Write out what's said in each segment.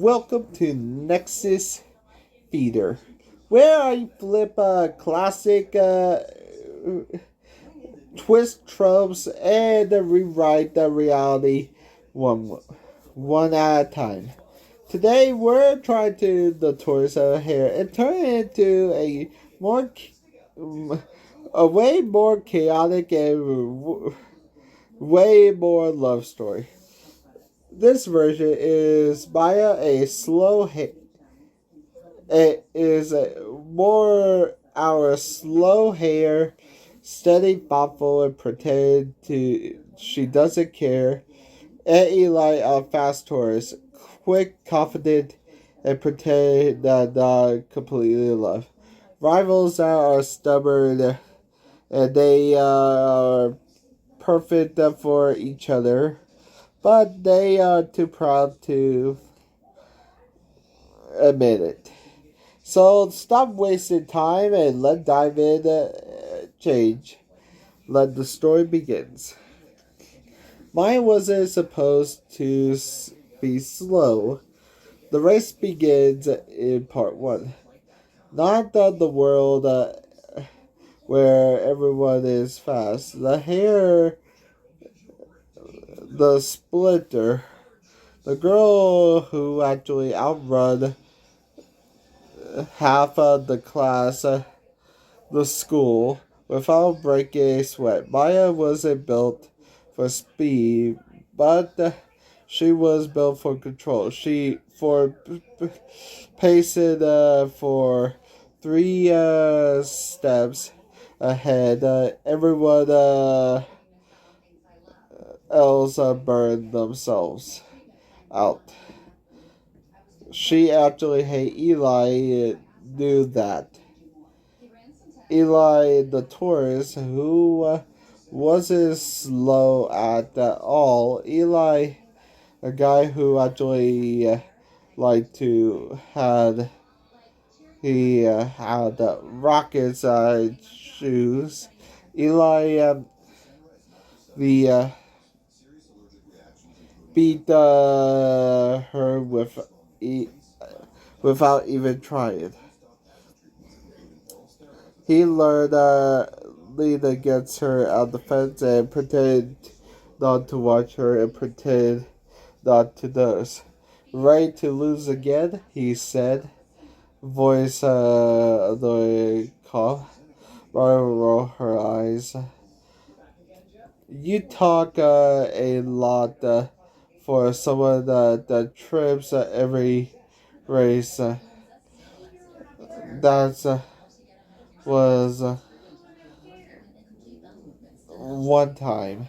welcome to Nexus Theater, where I flip classic twist tropes and rewrite the reality one at a time. Today we're trying to the Tortoise Hare and turn it into a way more chaotic and way more love story. This version is Maya a slow it is more our slow hair, steady, thoughtful, and pretend to she doesn't care. And Eli a fast Tortoise, quick, confident, and pretend that not completely love. Rivals that are stubborn and they are perfect for each other, but they are too proud to admit it. So stop wasting time and let dive in change. Let the story begins. Mine wasn't supposed to be slow. The race begins in part 1. Not the world where everyone is fast. The hare, the splinter, the girl who actually outrun half of the class, the school, without breaking a sweat. Maya wasn't built for speed, but she was built for control. She for pacing for 3 steps ahead. Everyone else burned themselves out. She actually hated Eli, knew that. Eli the Tortoise, who wasn't slow at all. Eli, a guy who actually liked to had rockets shoes. Eli the beat her without even trying. He learned lean against her on the fence and pretend not to watch her and pretend not to notice. Ready to lose again, he said. Voice annoying cough. Mara rolled her eyes. You talk a lot for someone that trips every race. That was one time.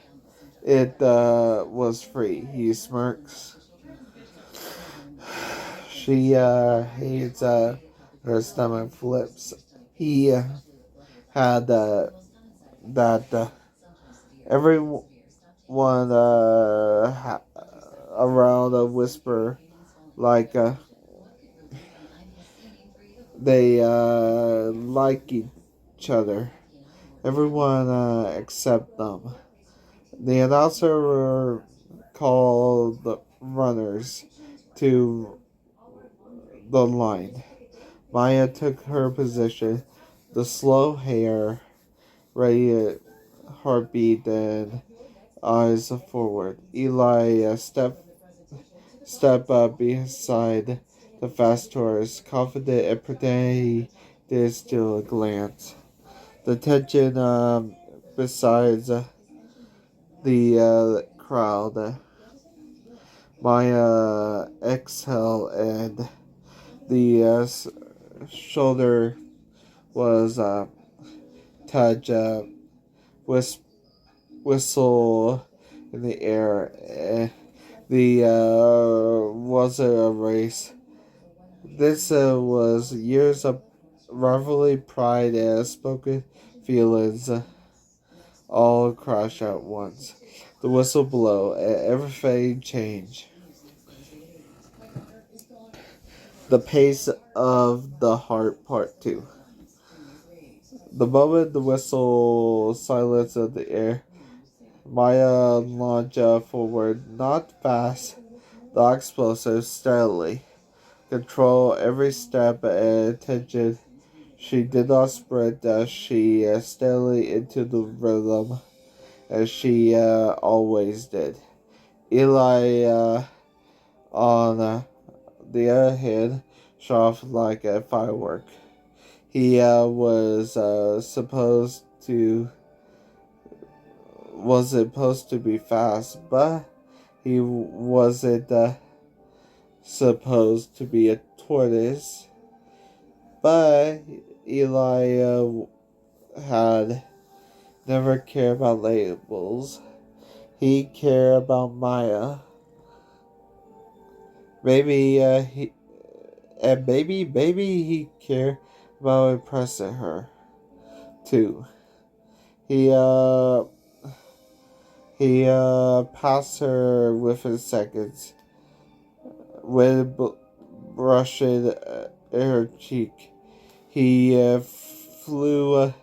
It was free. He smirks. She hates her stomach flips. He had that everyone around a whisper like they like each other. Everyone except them. The announcer called the runners to the line. Maya took her position, the slow hair, ready heartbeat, and eyes forward. Eli step up beside the fast Tortoise, confident and pretending he did steal a glance. The tension besides the crowd. Maya exhale and the shoulder was touch whistle in the air. The wasn't a race. This was years of rivalry, pride, and spoken feelings all crash at once. The whistle blow, and everything changed. The pace of the heart, part 2. The moment the whistle silenced the air, Maya launched forward, not fast, not explosive, steadily. control every step and attention. She did not sprint, she steadily into the rhythm, as she always did. Eli, on the other hand, shot off like a firework. He wasn't supposed to be fast, but he wasn't supposed to be a tortoise. But Eli had never cared about labels. He cared about Maya. Maybe he cared about impressing her too. He passed her within seconds, wind brushing her cheek. He flew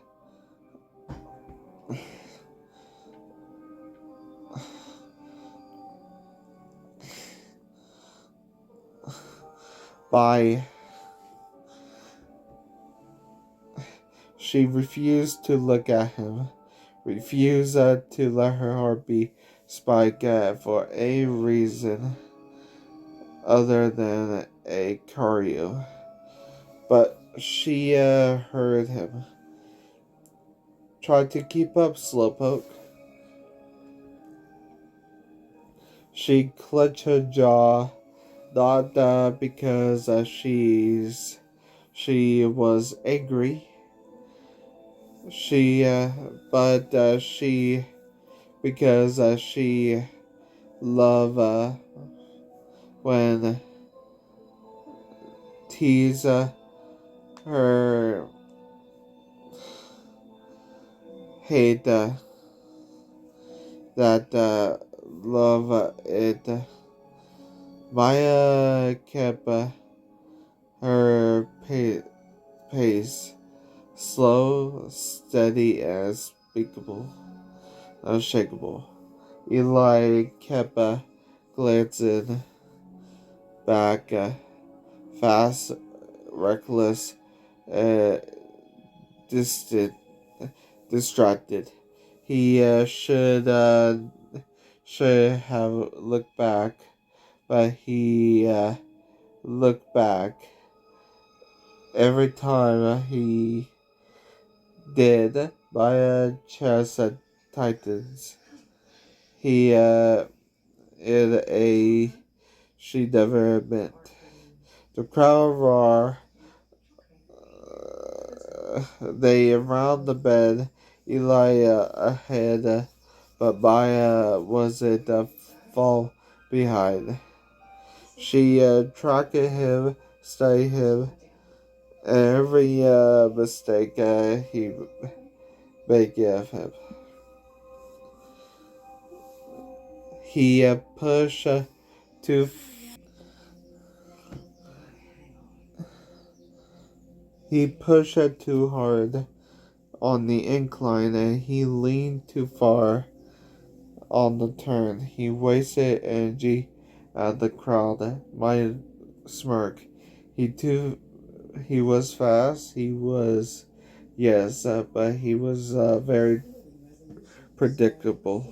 by. She refused to look at him, refused to let her heartbeat spike for a reason other than a choreo. But she heard him. Tried to keep up, Slowpoke. She clenched her jaw, not because she was angry. Because she loved when tease her hate that love it. Maya kept her pace slow, steady, and unshakable. Eli kept glancing back, fast, reckless, distant, distracted. He should have looked back, but he looked back. Every time he did, my chest tightens. He she never meant. The crowd roar. They around the bed. Eli ahead, but Maya wasn't fall behind. She tracked him, studied him, and every mistake he made of him. He pushed too. He pushed too hard on the incline, and he leaned too far on the turn. He wasted energy at the crowd. My smirk. He was fast. He was, yes, but he was very predictable.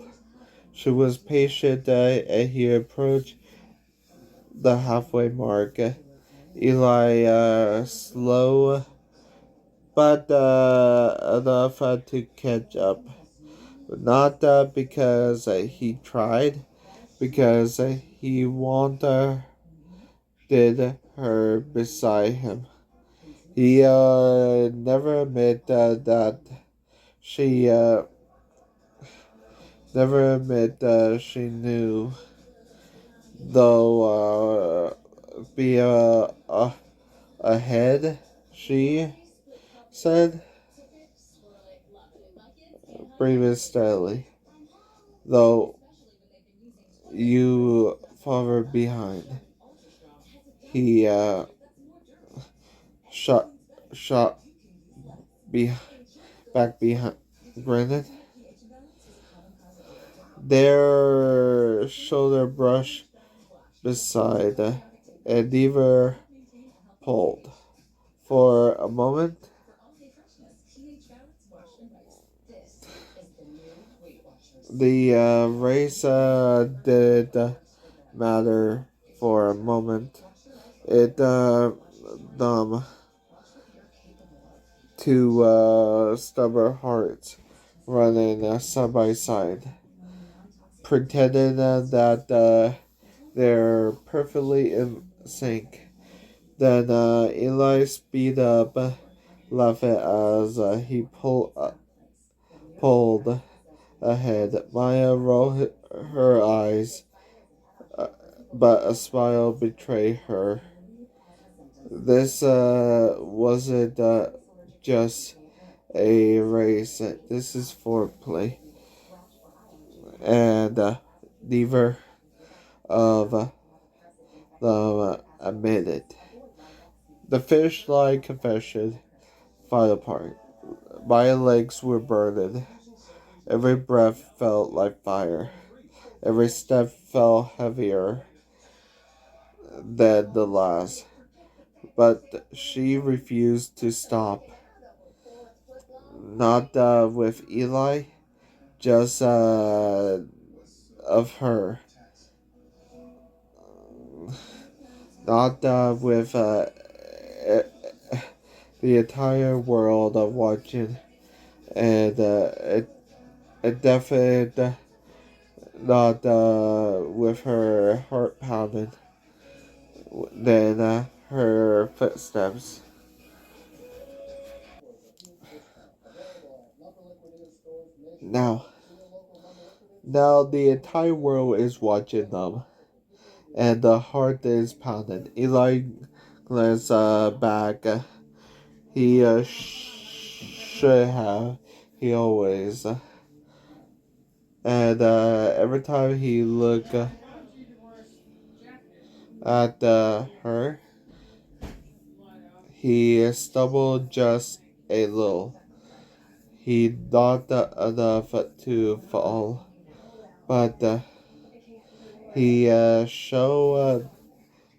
She was patient, and he approached the halfway mark. Eli slow, but enough to catch up. Not because he tried, because he wanted her beside him. He never admit that she never admit she knew, though be ahead. She said, breathing steadily, though you far behind. He shot be back behind. Granted, their shoulder brush beside, and neither pulled. For a moment, the race did matter. For a moment, it dumb two stubborn hearts running side by side, pretending that they're perfectly in sync. Then Eli speed up, laughing as he pulled ahead. Maya rolled her eyes, uh, but a smile betrayed her. This wasn't just a race. This is foreplay, and neither of them admitted. The finish line confession fell apart. My legs were burning. Every breath felt like fire. Every step felt heavier than the last. But she refused to stop. Not with Eli, just of her. Not with the entire world of watching. And it definitely not with her heart pounding. Then her footsteps. Now, now the entire world is watching them, and the heart is pounding. Eli glanced back. He should have. He always. And every time he looked at her, he stumbled just a little. He not enough to fall, but he showed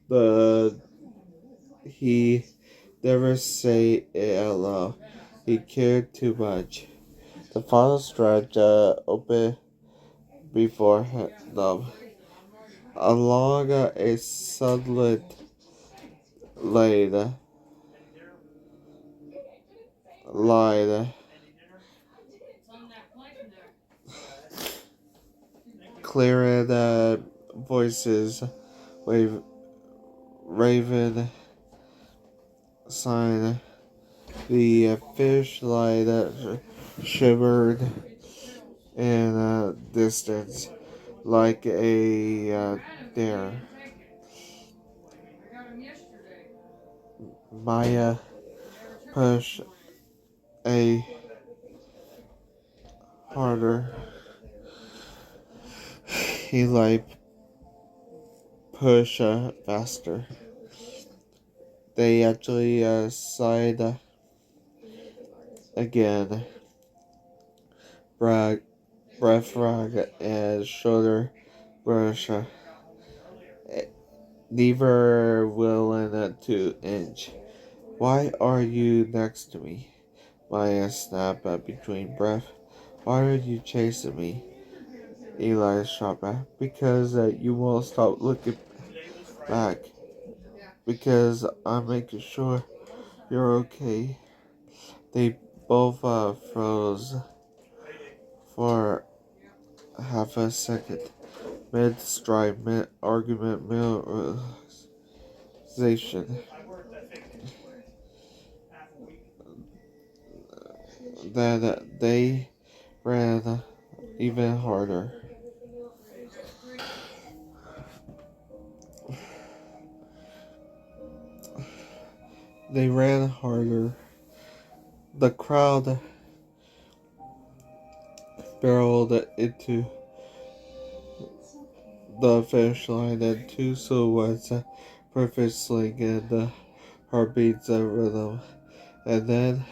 the he never say it out loud. He cared too much. The final stretch opened before them. Along a sunlit lane, line, clearing voices, raven sign. The fish light shimmered in distance like a dare. Maya pushed a harder. Eli pushed faster. They actually sighed again. Breath rag and shoulder brush. Neither willing to inch. Why are you next to me? Maya snapped between breath. Why are you chasing me? Eli shot back. Because you won't stop looking back. Because I'm making sure you're okay. They both froze for half a second. Mid-stride, mid-argument, mid-realization. Then they ran even harder. They ran harder. The crowd barreled into the finish line, and two silhouettes, perfect sling and the heartbeats of rhythm. And then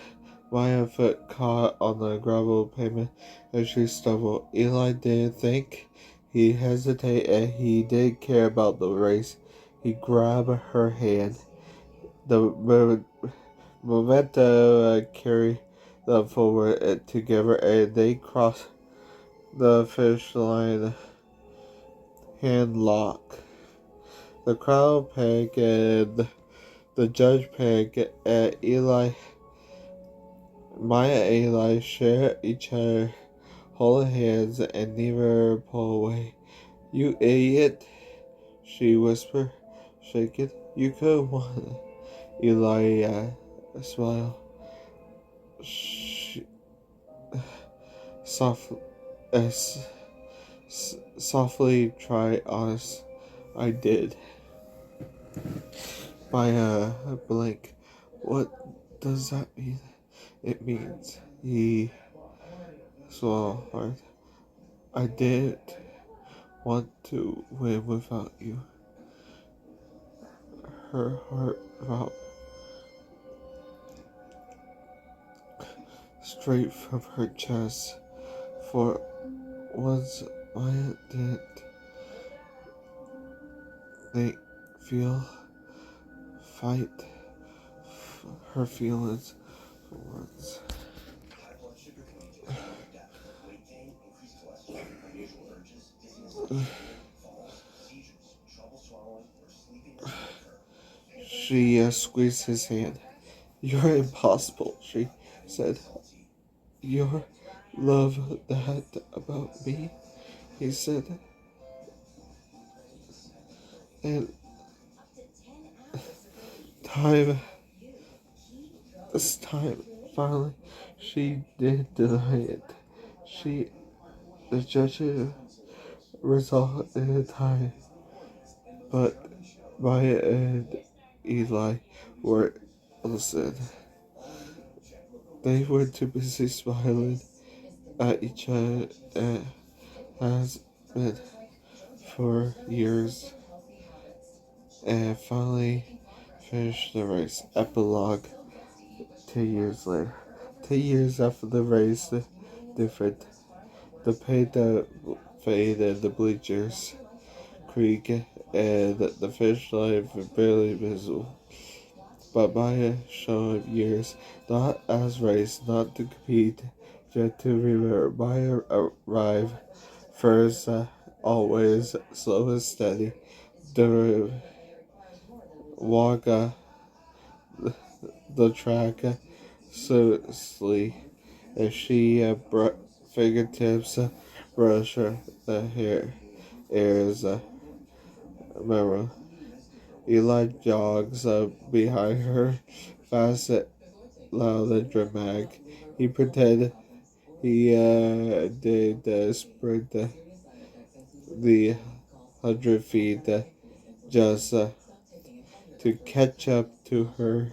my foot caught on the gravel pavement and she stumbled. Eli didn't think. He hesitated and he didn't care about the race. He grabbed her hand. The momentum carried them forward together, and they crossed the finish line hand lock. The crowd panicked and the judge panicked, and Maya and Eli shared each other, holding hands, and neither pulled away. "You idiot," she whispered, shaking. "You could have won." Eli smiled. She, soft, softly tried honest. "I did." Maya blinked. "What does that mean?" "It means," he swallowed hard, "I didn't want to win without you." Her heart dropped straight from her chest. For once, Maya didn't think, feel, fight her feelings for once. She squeezed his hand. "You're impossible," she said. "You love that about me," he said. And time, this time, finally, she did deny it. The judge's result in a tie, but Maya and Eli were listening. They were too busy smiling at each other and has been for years, and finally finished the race. Epilogue. 2 years later. 2 years after the race, different. The paint that faded, the bleachers creak, and the finish line were barely visible. But Maya showed years, not as race, not to compete, just to remember. Maya arrived first, always slow and steady. The walk the track smoothly, and she fingertips brush the air's mirror. Eli jogs behind her, fast, loud, and dramatic. He pretended he did sprint the 100 feet just to catch up to her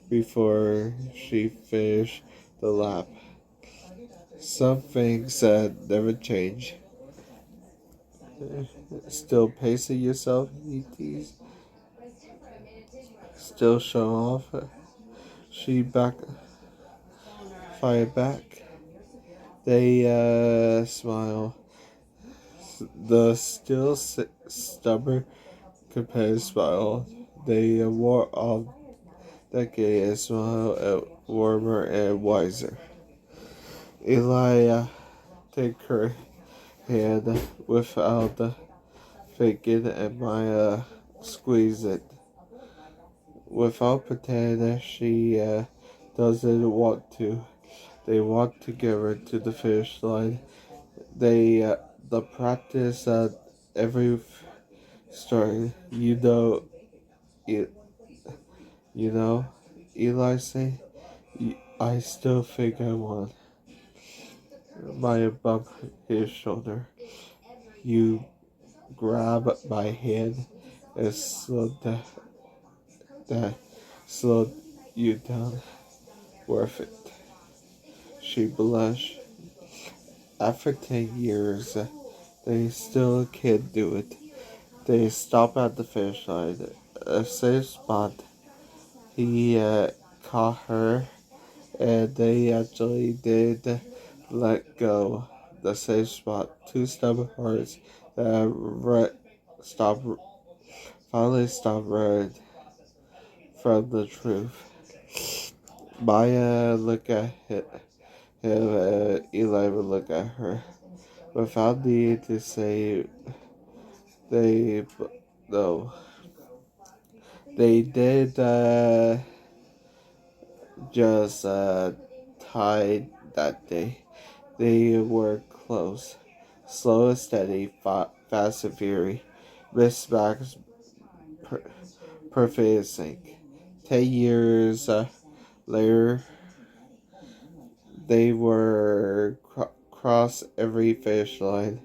before she finished the lap. Some things never change. Still pacing yourself, he teased. Still show off. She fired back. They smile. The still stubborn competitive smile. They wore off decade and smile warmer and wiser. Eli take her hand without thinking, and Maya squeeze it without pretending she doesn't want to. They walk together to the finish line. They the practice every start. You, you know. Eli say, "I still think I won." Maya bumped his shoulder. "You grab my hand and that slowed you down. Worth it." She blushed. After 10 years, they still can't do it. They stop at the finish line. A safe spot. He caught her, and they actually did let go. The safe spot. Two stubborn hearts that stop finally stopped running from the truth. Maya look at him, and Eli would look at her. Without needing to say they no. They did just tied that day. They were close. Slow and steady, fast and fury. Miss Max perfect in sync. 10 years later, they were cross every finish line,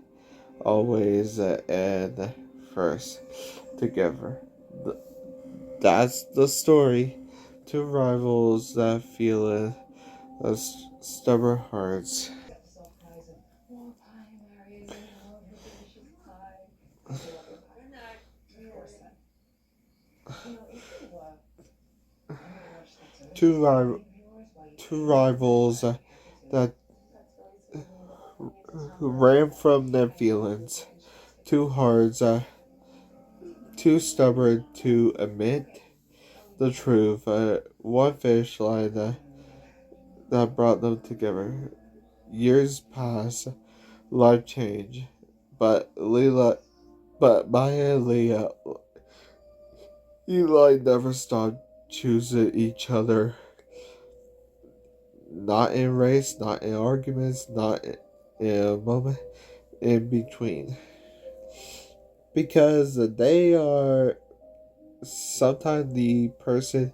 always and first together. That's the story. Two rivals that feel stubborn hearts. Two, two rivals that ran from their feelings. Two hearts too stubborn to admit the truth. One finish line that brought them together. Years pass, life change, but Maya and Eli never stopped choosing each other. Not in race, not in arguments, not in a moment in between. Because they are sometimes the person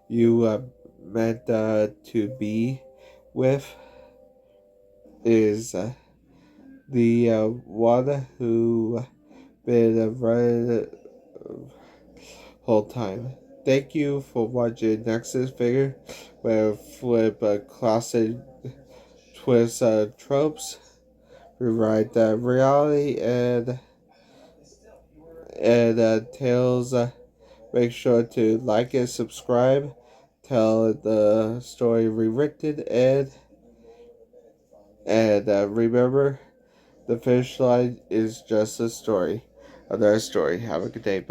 you meant to be with is the one who been running the whole time. Thank you for watching Nexus Figure, where flip classic twist tropes, rewrite reality and tales. Make sure to like and subscribe. Tell the story rewritten and remember, the finish line is just a story. Another story. Have a good day.